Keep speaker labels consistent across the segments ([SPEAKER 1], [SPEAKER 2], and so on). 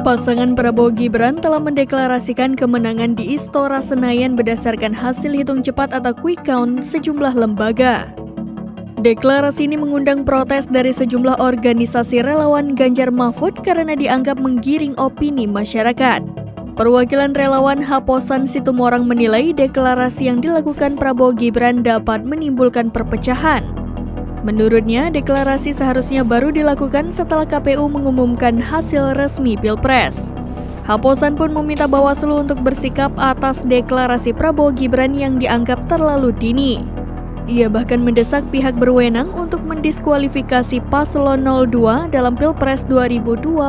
[SPEAKER 1] Pasangan Prabowo Gibran telah mendeklarasikan kemenangan di Istora Senayan berdasarkan hasil hitung cepat atau quick count sejumlah lembaga. Deklarasi ini mengundang protes dari sejumlah organisasi relawan Ganjar Mahfud karena dianggap menggiring opini masyarakat. Perwakilan relawan Haposan Situmorang menilai deklarasi yang dilakukan Prabowo Gibran dapat menimbulkan perpecahan. Menurutnya, deklarasi seharusnya baru dilakukan setelah KPU mengumumkan hasil resmi Pilpres. Haposan pun meminta Bawaslu untuk bersikap atas deklarasi Prabowo Gibran yang dianggap terlalu dini. Ia bahkan mendesak pihak berwenang untuk mendiskualifikasi Paslon 02 dalam Pilpres 2024.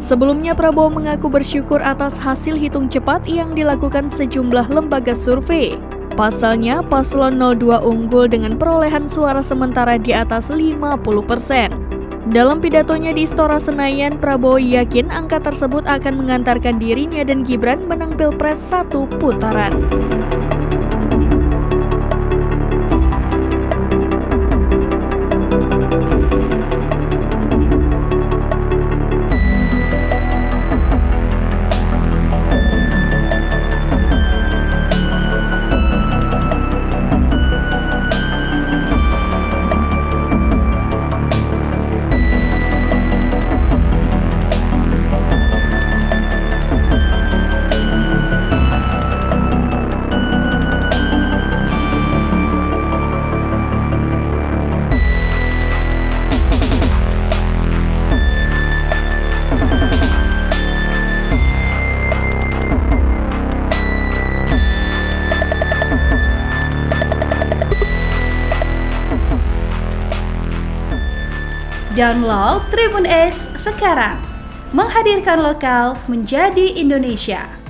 [SPEAKER 1] Sebelumnya, Prabowo mengaku bersyukur atas hasil hitung cepat yang dilakukan sejumlah lembaga survei. Pasalnya, Paslon 02 unggul dengan perolehan suara sementara di atas 50%. Dalam pidatonya di Istora Senayan, Prabowo yakin angka tersebut akan mengantarkan dirinya dan Gibran menang Pilpres 1 putaran.
[SPEAKER 2] Download Tribun X sekarang, menghadirkan lokal menjadi Indonesia.